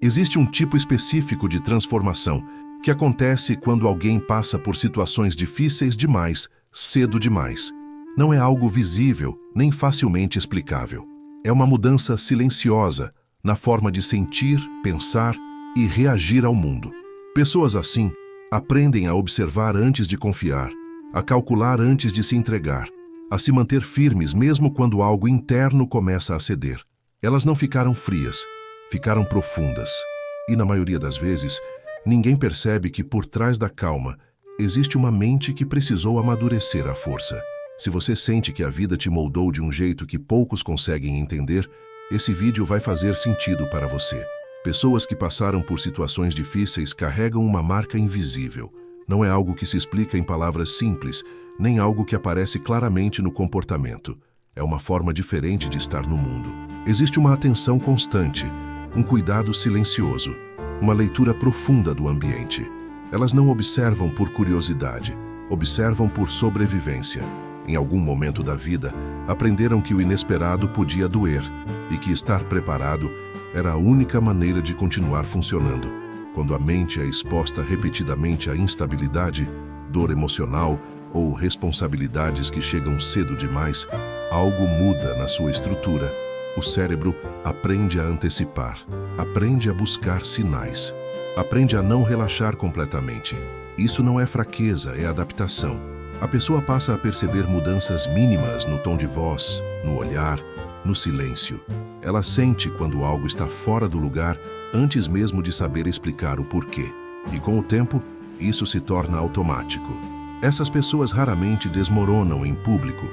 Existe um tipo específico de transformação que acontece quando alguém passa por situações difíceis demais, cedo demais. Não é algo visível, nem facilmente explicável. É uma mudança silenciosa na forma de sentir, pensar e reagir ao mundo. Pessoas assim aprendem a observar antes de confiar, a calcular antes de se entregar, a se manter firmes mesmo quando algo interno começa a ceder. Elas não ficaram frias, ficaram profundas. E na maioria das vezes, ninguém percebe que por trás da calma existe uma mente que precisou amadurecer à força. Se você sente que a vida te moldou de um jeito que poucos conseguem entender, esse vídeo vai fazer sentido para você. Pessoas que passaram por situações difíceis carregam uma marca invisível. Não é algo que se explica em palavras simples, nem algo que aparece claramente no comportamento. É uma forma diferente de estar no mundo. Existe uma atenção constante, um cuidado silencioso, uma leitura profunda do ambiente. Elas não observam por curiosidade, observam por sobrevivência. Em algum momento da vida, aprenderam que o inesperado podia doer e que estar preparado era a única maneira de continuar funcionando. Quando a mente é exposta repetidamente à instabilidade, dor emocional ou responsabilidades que chegam cedo demais, algo muda na sua estrutura. O cérebro aprende a antecipar, aprende a buscar sinais, aprende a não relaxar completamente. Isso não é fraqueza, é adaptação. A pessoa passa a perceber mudanças mínimas no tom de voz, no olhar, no silêncio. Ela sente quando algo está fora do lugar antes mesmo de saber explicar o porquê. E com o tempo, isso se torna automático. Essas pessoas raramente desmoronam em público.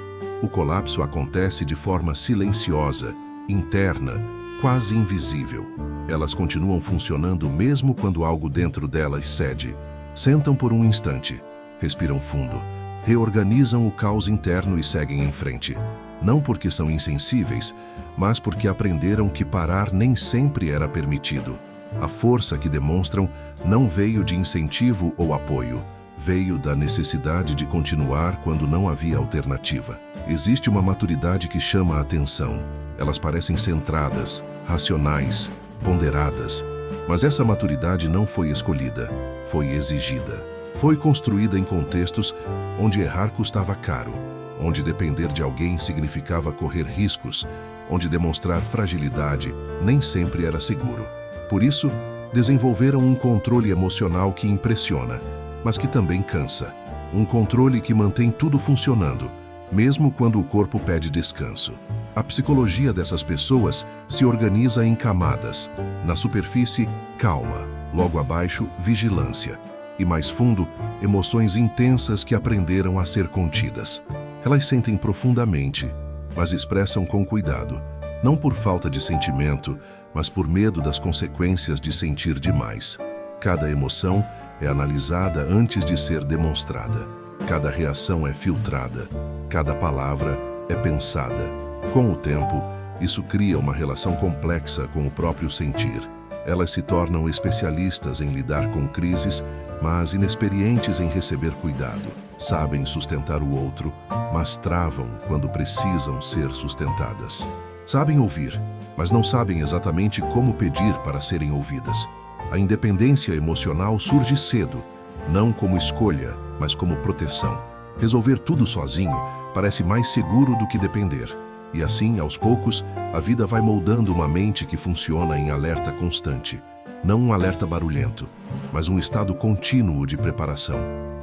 O colapso acontece de forma silenciosa, interna, quase invisível. Elas continuam funcionando mesmo quando algo dentro delas cede. Sentam por um instante, respiram fundo, reorganizam o caos interno e seguem em frente. Não porque são insensíveis, mas porque aprenderam que parar nem sempre era permitido. A força que demonstram não veio de incentivo ou apoio, veio da necessidade de continuar quando não havia alternativa. Existe uma maturidade que chama a atenção. Elas parecem centradas, racionais, ponderadas, mas essa maturidade não foi escolhida, foi exigida. Foi construída em contextos onde errar custava caro, onde depender de alguém significava correr riscos, onde demonstrar fragilidade nem sempre era seguro. Por isso, desenvolveram um controle emocional que impressiona, mas que também cansa. Um controle que mantém tudo funcionando, mesmo quando o corpo pede descanso. A psicologia dessas pessoas se organiza em camadas. Na superfície, calma. Logo abaixo, vigilância. E mais fundo, emoções intensas que aprenderam a ser contidas. Elas sentem profundamente, mas expressam com cuidado. Não por falta de sentimento, mas por medo das consequências de sentir demais. Cada emoção é analisada antes de ser demonstrada. Cada reação é filtrada. Cada palavra é pensada. Com o tempo, isso cria uma relação complexa com o próprio sentir. Elas se tornam especialistas em lidar com crises, mas inexperientes em receber cuidado. Sabem sustentar o outro, mas travam quando precisam ser sustentadas. Sabem ouvir, mas não sabem exatamente como pedir para serem ouvidas. A independência emocional surge cedo, não como escolha, mas como proteção. Resolver tudo sozinho parece mais seguro do que depender. E assim, aos poucos, a vida vai moldando uma mente que funciona em alerta constante. Não um alerta barulhento, mas um estado contínuo de preparação.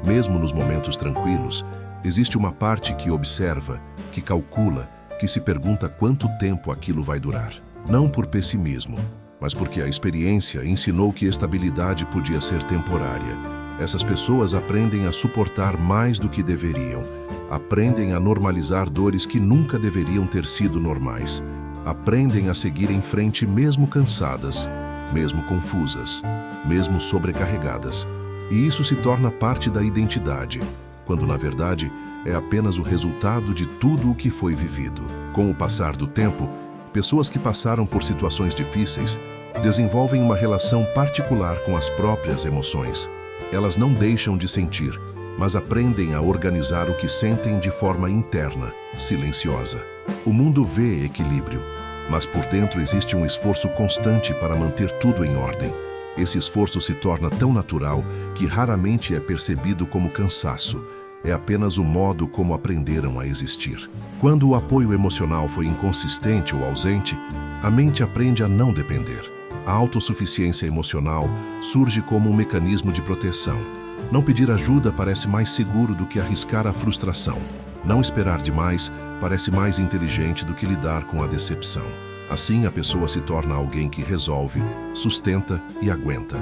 Mesmo nos momentos tranquilos, existe uma parte que observa, que calcula, que se pergunta quanto tempo aquilo vai durar. Não por pessimismo, mas porque a experiência ensinou que estabilidade podia ser temporária. Essas pessoas aprendem a suportar mais do que deveriam. Aprendem a normalizar dores que nunca deveriam ter sido normais. Aprendem a seguir em frente mesmo cansadas, mesmo confusas, mesmo sobrecarregadas. E isso se torna parte da identidade, quando na verdade é apenas o resultado de tudo o que foi vivido. Com o passar do tempo, pessoas que passaram por situações difíceis desenvolvem uma relação particular com as próprias emoções. Elas não deixam de sentir, mas aprendem a organizar o que sentem de forma interna, silenciosa. O mundo vê equilíbrio, mas por dentro existe um esforço constante para manter tudo em ordem. Esse esforço se torna tão natural que raramente é percebido como cansaço. É apenas o modo como aprenderam a existir. Quando o apoio emocional foi inconsistente ou ausente, a mente aprende a não depender. A autossuficiência emocional surge como um mecanismo de proteção. Não pedir ajuda parece mais seguro do que arriscar a frustração. Não esperar demais parece mais inteligente do que lidar com a decepção. Assim, a pessoa se torna alguém que resolve, sustenta e aguenta.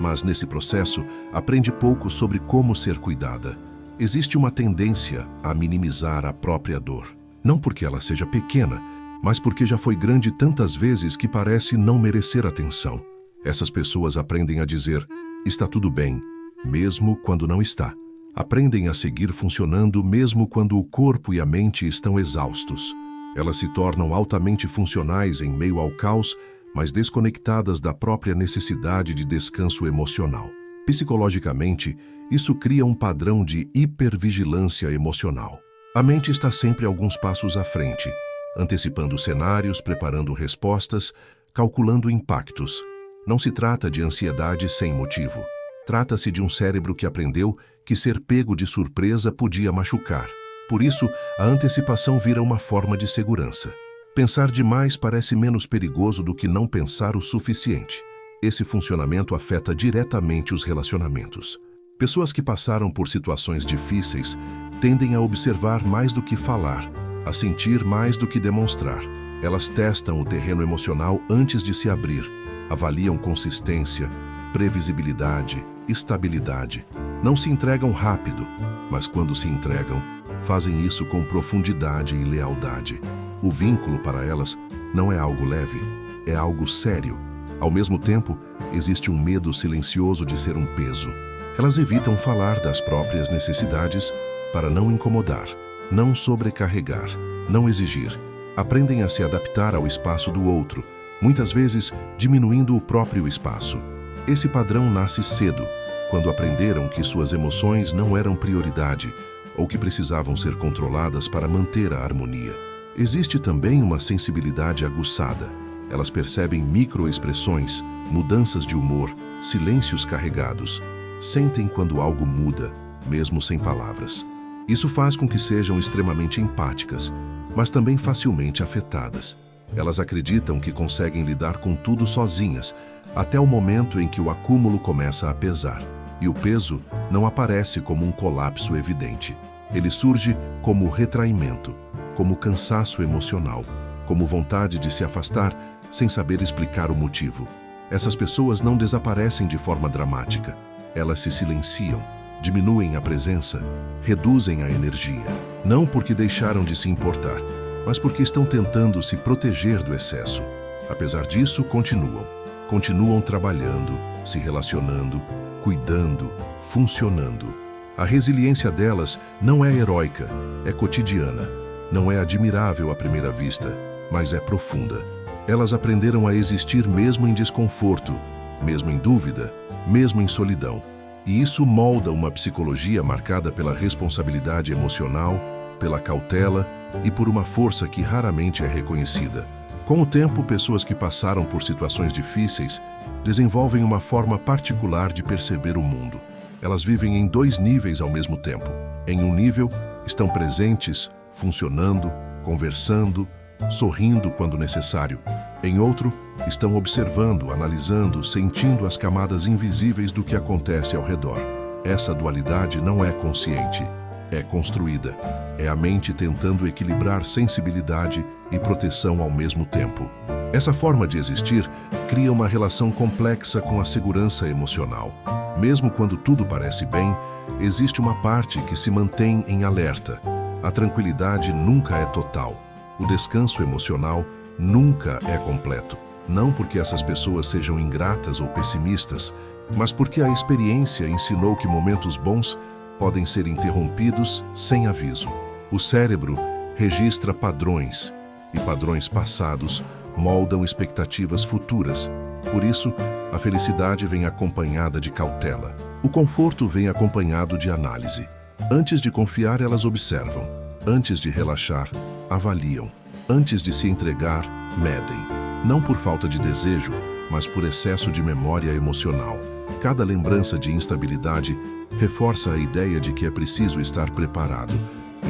Mas, nesse processo, aprende pouco sobre como ser cuidada. Existe uma tendência a minimizar a própria dor. Não porque ela seja pequena, mas porque já foi grande tantas vezes que parece não merecer atenção. Essas pessoas aprendem a dizer, está tudo bem, mesmo quando não está. Aprendem a seguir funcionando mesmo quando o corpo e a mente estão exaustos. Elas se tornam altamente funcionais em meio ao caos, mas desconectadas da própria necessidade de descanso emocional. Psicologicamente, isso cria um padrão de hipervigilância emocional. A mente está sempre alguns passos à frente, antecipando cenários, preparando respostas, calculando impactos. Não se trata de ansiedade sem motivo. Trata-se de um cérebro que aprendeu que ser pego de surpresa podia machucar. Por isso, a antecipação vira uma forma de segurança. Pensar demais parece menos perigoso do que não pensar o suficiente. Esse funcionamento afeta diretamente os relacionamentos. Pessoas que passaram por situações difíceis tendem a observar mais do que falar, a sentir mais do que demonstrar. Elas testam o terreno emocional antes de se abrir, avaliam consistência, previsibilidade, estabilidade. Não se entregam rápido, mas quando se entregam, fazem isso com profundidade e lealdade. O vínculo para elas não é algo leve, é algo sério. Ao mesmo tempo, existe um medo silencioso de ser um peso. Elas evitam falar das próprias necessidades para não incomodar, não sobrecarregar, não exigir. Aprendem a se adaptar ao espaço do outro, muitas vezes diminuindo o próprio espaço. Esse padrão nasce cedo, quando aprenderam que suas emoções não eram prioridade ou que precisavam ser controladas para manter a harmonia. Existe também uma sensibilidade aguçada. Elas percebem microexpressões, mudanças de humor, silêncios carregados. Sentem quando algo muda, mesmo sem palavras. Isso faz com que sejam extremamente empáticas, mas também facilmente afetadas. Elas acreditam que conseguem lidar com tudo sozinhas, até o momento em que o acúmulo começa a pesar. E o peso não aparece como um colapso evidente. Ele surge como retraimento, como cansaço emocional, como vontade de se afastar sem saber explicar o motivo. Essas pessoas não desaparecem de forma dramática. Elas se silenciam, diminuem a presença, reduzem a energia. Não porque deixaram de se importar, mas porque estão tentando se proteger do excesso. Apesar disso, continuam trabalhando, se relacionando, cuidando, funcionando. A resiliência delas não é heróica, é cotidiana. Não é admirável à primeira vista, mas é profunda. Elas aprenderam a existir mesmo em desconforto, mesmo em dúvida, mesmo em solidão. E isso molda uma psicologia marcada pela responsabilidade emocional, pela cautela e por uma força que raramente é reconhecida. Com o tempo, pessoas que passaram por situações difíceis desenvolvem uma forma particular de perceber o mundo. Elas vivem em dois níveis ao mesmo tempo. Em um nível, estão presentes, funcionando, conversando, sorrindo quando necessário. Em outro, estão observando, analisando, sentindo as camadas invisíveis do que acontece ao redor. Essa dualidade não é consciente, é construída. É a mente tentando equilibrar sensibilidade e proteção ao mesmo tempo. Essa forma de existir cria uma relação complexa com a segurança emocional. Mesmo quando tudo parece bem, existe uma parte que se mantém em alerta. A tranquilidade nunca é total. O descanso emocional nunca é completo. Não porque essas pessoas sejam ingratas ou pessimistas, mas porque a experiência ensinou que momentos bons podem ser interrompidos sem aviso. O cérebro registra padrões, e padrões passados moldam expectativas futuras. Por isso, a felicidade vem acompanhada de cautela. O conforto vem acompanhado de análise. Antes de confiar, elas observam. Antes de relaxar, avaliam. Antes de se entregar, medem, não por falta de desejo, mas por excesso de memória emocional. Cada lembrança de instabilidade reforça a ideia de que é preciso estar preparado,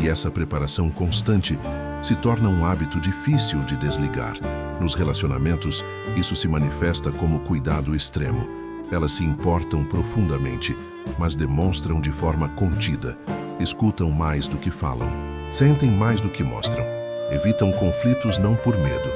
e essa preparação constante se torna um hábito difícil de desligar. Nos relacionamentos, isso se manifesta como cuidado extremo. Elas se importam profundamente, mas demonstram de forma contida. Escutam mais do que falam, sentem mais do que mostram. Evitam conflitos não por medo,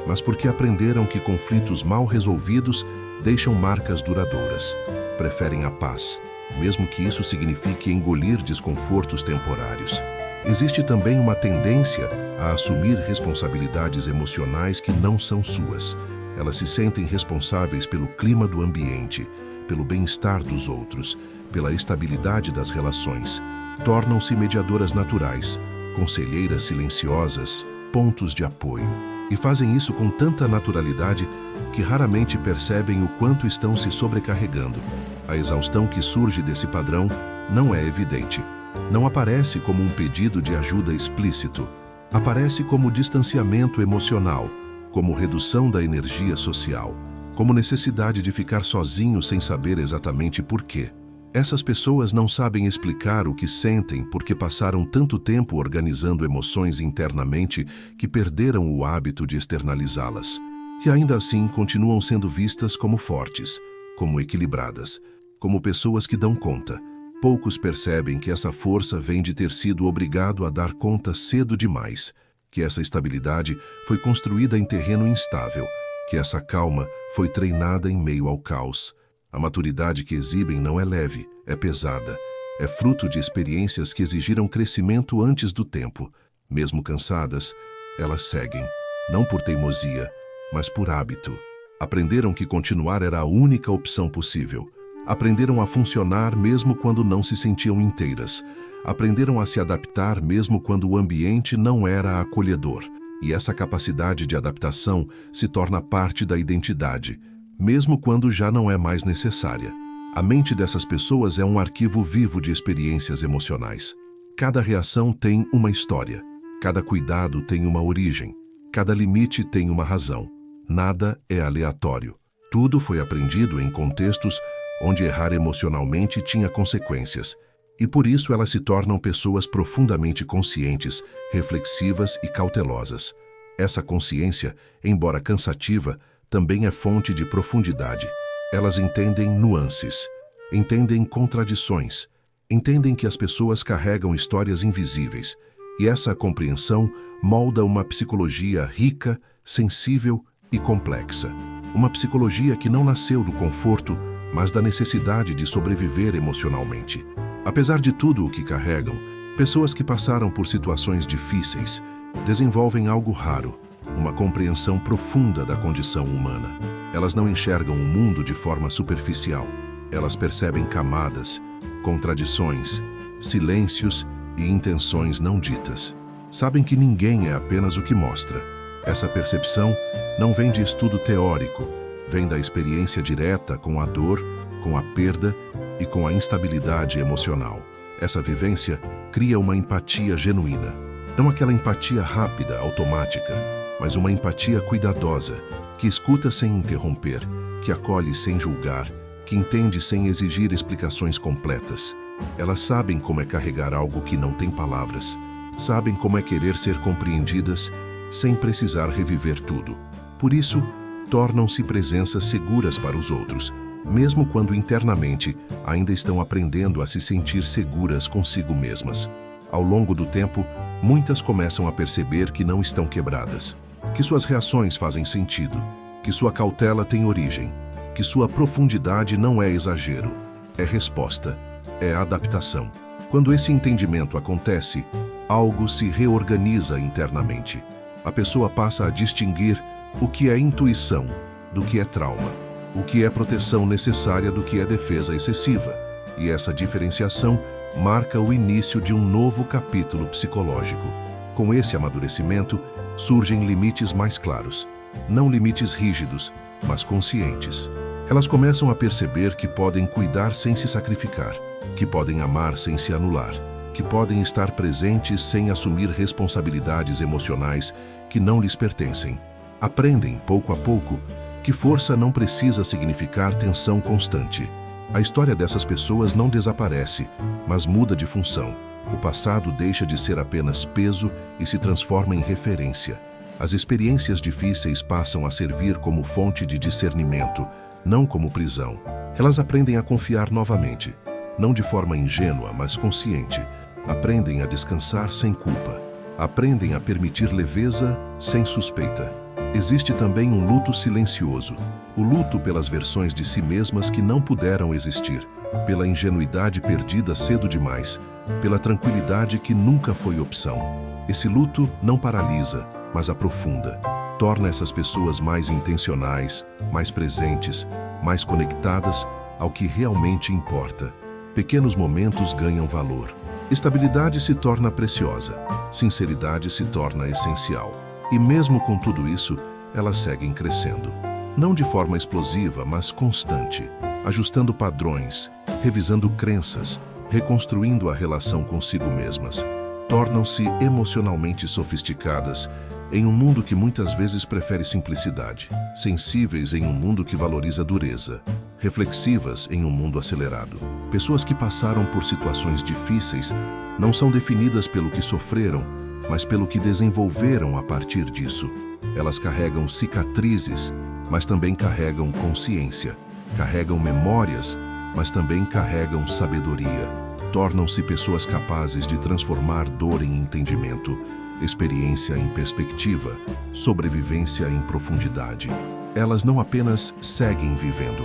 mas porque aprenderam que conflitos mal resolvidos deixam marcas duradouras. Preferem a paz, mesmo que isso signifique engolir desconfortos temporários. Existe também uma tendência a assumir responsabilidades emocionais que não são suas. Elas se sentem responsáveis pelo clima do ambiente, pelo bem-estar dos outros, pela estabilidade das relações. Tornam-se mediadoras naturais, conselheiras silenciosas, pontos de apoio. E fazem isso com tanta naturalidade que raramente percebem o quanto estão se sobrecarregando. A exaustão que surge desse padrão não é evidente. Não aparece como um pedido de ajuda explícito. Aparece como distanciamento emocional, como redução da energia social, como necessidade de ficar sozinho sem saber exatamente por quê. Essas pessoas não sabem explicar o que sentem porque passaram tanto tempo organizando emoções internamente que perderam o hábito de externalizá-las. E ainda assim continuam sendo vistas como fortes, como equilibradas, como pessoas que dão conta. Poucos percebem que essa força vem de ter sido obrigado a dar conta cedo demais, que essa estabilidade foi construída em terreno instável, que essa calma foi treinada em meio ao caos. A maturidade que exibem não é leve, é pesada. É fruto de experiências que exigiram crescimento antes do tempo. Mesmo cansadas, elas seguem, não por teimosia, mas por hábito. Aprenderam que continuar era a única opção possível. Aprenderam a funcionar mesmo quando não se sentiam inteiras. Aprenderam a se adaptar mesmo quando o ambiente não era acolhedor. E essa capacidade de adaptação se torna parte da identidade, mesmo quando já não é mais necessária. A mente dessas pessoas é um arquivo vivo de experiências emocionais. Cada reação tem uma história. Cada cuidado tem uma origem. Cada limite tem uma razão. Nada é aleatório. Tudo foi aprendido em contextos onde errar emocionalmente tinha consequências. E por isso elas se tornam pessoas profundamente conscientes, reflexivas e cautelosas. Essa consciência, embora cansativa, também é fonte de profundidade. Elas entendem nuances, entendem contradições, entendem que as pessoas carregam histórias invisíveis, e essa compreensão molda uma psicologia rica, sensível e complexa. Uma psicologia que não nasceu do conforto, mas da necessidade de sobreviver emocionalmente. Apesar de tudo o que carregam, pessoas que passaram por situações difíceis desenvolvem algo raro, uma compreensão profunda da condição humana. Elas não enxergam o mundo de forma superficial. Elas percebem camadas, contradições, silêncios e intenções não ditas. Sabem que ninguém é apenas o que mostra. Essa percepção não vem de estudo teórico, vem da experiência direta com a dor, com a perda e com a instabilidade emocional. Essa vivência cria uma empatia genuína. Não aquela empatia rápida, automática, mas uma empatia cuidadosa, que escuta sem interromper, que acolhe sem julgar, que entende sem exigir explicações completas. Elas sabem como é carregar algo que não tem palavras, sabem como é querer ser compreendidas sem precisar reviver tudo. Por isso, tornam-se presenças seguras para os outros, mesmo quando internamente ainda estão aprendendo a se sentir seguras consigo mesmas. Ao longo do tempo, muitas começam a perceber que não estão quebradas, que suas reações fazem sentido, que sua cautela tem origem, que sua profundidade não é exagero, é resposta, é adaptação. Quando esse entendimento acontece, algo se reorganiza internamente. A pessoa passa a distinguir o que é intuição do que é trauma, o que é proteção necessária do que é defesa excessiva, e essa diferenciação marca o início de um novo capítulo psicológico. Com esse amadurecimento, surgem limites mais claros, não limites rígidos, mas conscientes. Elas começam a perceber que podem cuidar sem se sacrificar, que podem amar sem se anular, que podem estar presentes sem assumir responsabilidades emocionais que não lhes pertencem. Aprendem, pouco a pouco, que força não precisa significar tensão constante. A história dessas pessoas não desaparece, mas muda de função. O passado deixa de ser apenas peso e se transforma em referência. As experiências difíceis passam a servir como fonte de discernimento, não como prisão. Elas aprendem a confiar novamente, não de forma ingênua, mas consciente. Aprendem a descansar sem culpa. Aprendem a permitir leveza sem suspeita. Existe também um luto silencioso, o luto pelas versões de si mesmas que não puderam existir, pela ingenuidade perdida cedo demais, pela tranquilidade que nunca foi opção. Esse luto não paralisa, mas aprofunda. Torna essas pessoas mais intencionais, mais presentes, mais conectadas ao que realmente importa. Pequenos momentos ganham valor. Estabilidade se torna preciosa. Sinceridade se torna essencial. E mesmo com tudo isso, elas seguem crescendo. Não de forma explosiva, mas constante, ajustando padrões, revisando crenças, reconstruindo a relação consigo mesmas. Tornam-se emocionalmente sofisticadas em um mundo que muitas vezes prefere simplicidade, sensíveis em um mundo que valoriza dureza, reflexivas em um mundo acelerado. Pessoas que passaram por situações difíceis não são definidas pelo que sofreram, mas pelo que desenvolveram a partir disso. Elas carregam cicatrizes, mas também carregam consciência. Carregam memórias, mas também carregam sabedoria. Tornam-se pessoas capazes de transformar dor em entendimento, experiência em perspectiva, sobrevivência em profundidade. Elas não apenas seguem vivendo,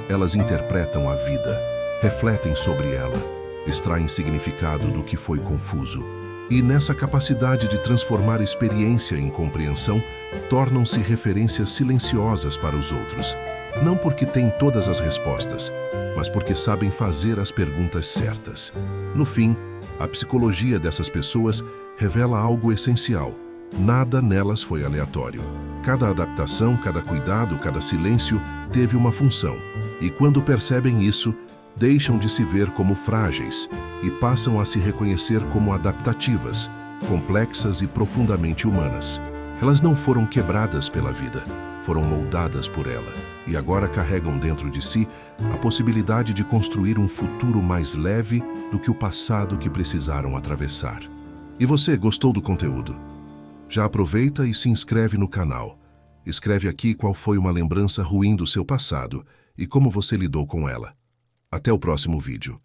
elas interpretam a vida, refletem sobre ela, extraem significado do que foi confuso. E nessa capacidade de transformar experiência em compreensão, tornam-se referências silenciosas para os outros. Não porque têm todas as respostas, mas porque sabem fazer as perguntas certas. No fim, a psicologia dessas pessoas revela algo essencial. Nada nelas foi aleatório. Cada adaptação, cada cuidado, cada silêncio teve uma função. E quando percebem isso, deixam de se ver como frágeis e passam a se reconhecer como adaptativas, complexas e profundamente humanas. Elas não foram quebradas pela vida, foram moldadas por ela e agora carregam dentro de si a possibilidade de construir um futuro mais leve do que o passado que precisaram atravessar. E você, gostou do conteúdo? Já aproveita e se inscreve no canal. Escreve aqui qual foi uma lembrança ruim do seu passado e como você lidou com ela. Até o próximo vídeo.